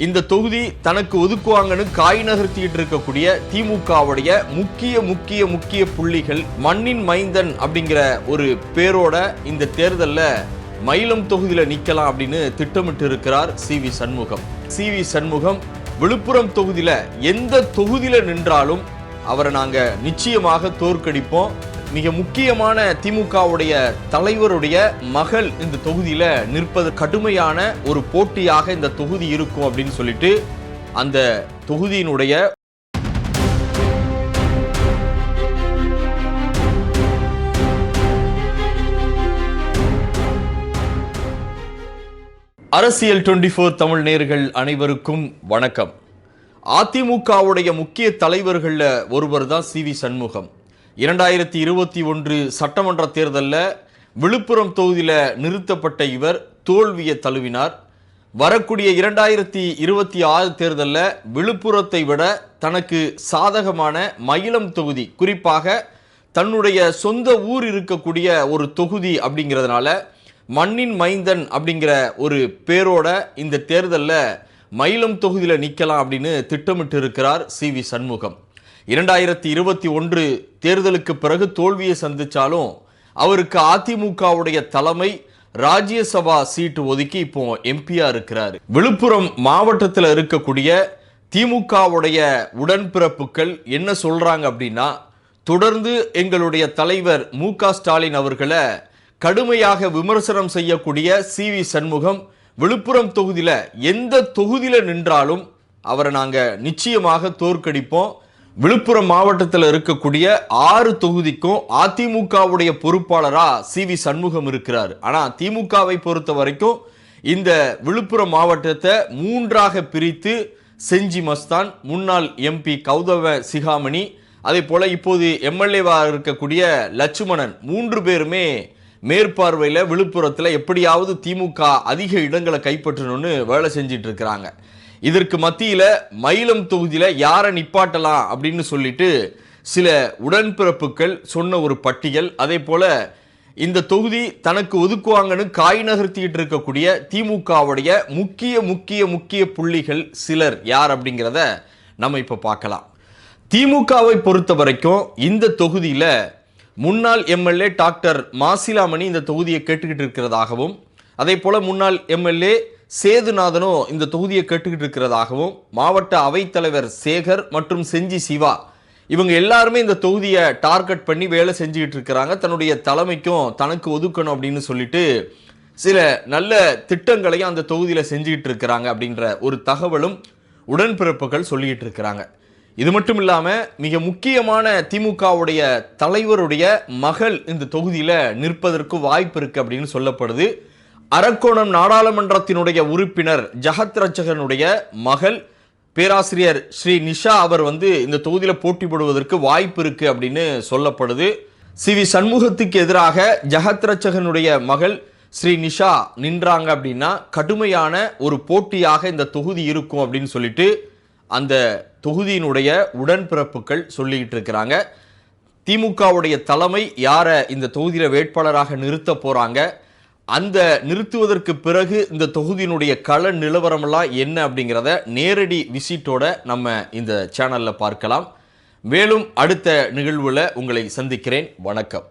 இந்த தொகுதி தனக்கு ஒதுக்குவாங்கன்னு காய் நகர்த்திட்டு இருக்கக்கூடிய திமுகவுடைய முக்கிய புள்ளிகள் மண்ணின் மைந்தன் அப்படிங்கிற ஒரு பேரோட இந்த தேர்தலில் மயிலம் தொகுதியில நிக்கலாம் அப்படின்னு திட்டமிட்டு இருக்கிறார் சி.வி. சண்முகம் விழுப்புரம் தொகுதியில எந்த தொகுதியில நின்றாலும் அவரை நாங்க நிச்சயமாக தோற்கடிப்போம். மிக முக்கியமான திமுகவுடைய தலைவருடைய மகள் இந்த தொகுதியில நிற்பது கடுமையான ஒரு போட்டியாக இந்த தொகுதி இருக்கும் அப்படின்னு சொல்லிட்டு அந்த தொகுதியினுடைய அரசியல் 24 தமிழ் நேயர்கள் அனைவருக்கும் வணக்கம். அதிமுகவுடைய முக்கிய தலைவர்கள்ல ஒருவர் தான் சி.வி. சண்முகம். 2021 சட்டமன்ற தேர்தலில் விழுப்புரம் தொகுதியில் நிறுத்தப்பட்ட இவர் தோல்வியை தழுவினார். வரக்கூடிய 2026 தேர்தலில் விழுப்புரத்தை விட தனக்கு சாதகமான மயிலம் தொகுதி, குறிப்பாக தன்னுடைய சொந்த ஊர் இருக்கக்கூடிய ஒரு தொகுதி அப்படிங்கிறதுனால மண்ணின் மைந்தன் அப்படிங்கிற ஒரு பேரோட இந்த தேர்தலில் மயிலம் தொகுதியில் நிற்கலாம் அப்படின்னு திட்டமிட்டு இருக்கிறார் சி.வி. சண்முகம். 2021 தேர்தலுக்கு பிறகு தோல்வியை சந்திச்சாலும் அவருக்கு அதிமுகவுடைய தலைமை ராஜ்யசபா சீட்டு ஒதுக்கி இப்போ எம்பியா இருக்கிறார். விழுப்புரம் மாவட்டத்தில் இருக்கக்கூடிய திமுகவுடைய உடன்பிறப்புகள் என்ன சொல்றாங்க அப்படின்னா, தொடர்ந்து எங்களுடைய தலைவர் மு.க. ஸ்டாலின் அவர்களை கடுமையாக விமர்சனம் செய்யக்கூடிய சி.வி. சண்முகம் விழுப்புரம் தொகுதியில எந்த தொகுதியில நின்றாலும் அவரை நாங்க நிச்சயமாக தோற்கடிப்போம். விழுப்புரம் மாவட்டத்தில் இருக்கக்கூடிய 6 தொகுதிக்கும் அதிமுகவுடைய பொறுப்பாளரா சி.வி. சண்முகம் இருக்கிறார். ஆனா திமுகவை பொறுத்த வரைக்கும் இந்த விழுப்புரம் மாவட்டத்தை 3ஆக பிரித்து செஞ்சி மஸ்தான், முன்னாள் எம்பி கௌதம சிகாமணி, அதே போல இப்போது எம்எல்ஏவா இருக்கக்கூடிய லட்சுமணன், 3 பேருமே மேற்பார்வையில் விழுப்புரத்தில் எப்படியாவது திமுக அதிக இடங்களை கைப்பற்றணும்னு வேலை செஞ்சிட்டு இருக்கிறாங்க. இதற்கு மத்தியில் மயிலம் தொகுதியில் யாரை நிப்பாட்டலாம் அப்படின்னு சொல்லிட்டு சில உடன்பிறப்புகள் சொன்ன ஒரு பட்டியல், அதே போல இந்த தொகுதி தனக்கு ஒதுக்குவாங்கன்னு காய் நகர்த்திட்டு இருக்கக்கூடிய திமுகவுடைய முக்கிய புள்ளிகள் சிலர் யார் அப்படிங்கிறத நம்ம இப்போ பார்க்கலாம். திமுகவை பொறுத்த வரைக்கும் இந்த தொகுதியில் முன்னாள் எம்எல்ஏ டாக்டர் மாசிலாமணி இந்த தொகுதியை கேட்டுக்கிட்டு இருக்கிறதாகவும், அதே போல முன்னாள் எம்எல்ஏ சேதுநாதனும் இந்த தொகுதியை கேட்டுக்கிட்டு இருக்கிறதாகவும், மாவட்ட அவைத்தலைவர் சேகர் மற்றும் செஞ்சி சிவா இவங்க எல்லாருமே இந்த தொகுதியை டார்கெட் பண்ணி வேலை செஞ்சுக்கிட்டு இருக்கிறாங்க. தன்னுடைய தலைமைக்கும் தனக்கு ஒதுக்கணும் அப்படின்னு சொல்லிட்டு சில நல்ல திட்டங்களையும் அந்த தொகுதியில் செஞ்சுக்கிட்டு இருக்கிறாங்க அப்படின்ற ஒரு தகவலும் உடன்பிறப்புகள் சொல்லிக்கிட்டு இருக்கிறாங்க. இது மட்டும் இல்லாமல் மிக முக்கியமான திமுகவுடைய தலைவருடைய மகள் இந்த தொகுதியில் நிற்பதற்கு வாய்ப்பு இருக்கு அப்படின்னு சொல்லப்படுது. அரக்கோணம் நாடாளுமன்றத்தினுடைய உறுப்பினர் ஜகத் ரட்சகனுடைய மகள் பேராசிரியர் ஸ்ரீ நிஷா அவர் இந்த தொகுதியில் போட்டி போடுவதற்கு வாய்ப்பு இருக்கு அப்படின்னு சொல்லப்படுது. சி.வி. சண்முகத்துக்கு எதிராக ஜகத் ரட்சகனுடைய மகள் ஸ்ரீ நிஷா நின்றாங்க அப்படின்னா கடுமையான ஒரு போட்டியாக இந்த தொகுதி இருக்கும் அப்படின்னு சொல்லிட்டு அந்த தொகுதியினுடைய உடன்பிறப்புகள் சொல்லிக்கிட்டு இருக்கிறாங்க. திமுகவுடைய தலைமை யாரை இந்த தொகுதியில் வேட்பாளராக நிறுத்த போறாங்க, அந்த நிறுத்துவதற்கு பிறகு இந்த தொகுதியினுடைய கள நிலவரமெல்லாம் என்ன அப்படிங்கிறத நேரடி விசிட்டோட நம்ம இந்த சேனல்ல பார்க்கலாம். மேலும் அடுத்த நிகழ்வுல உங்களை சந்திக்கிறேன். வணக்கம்.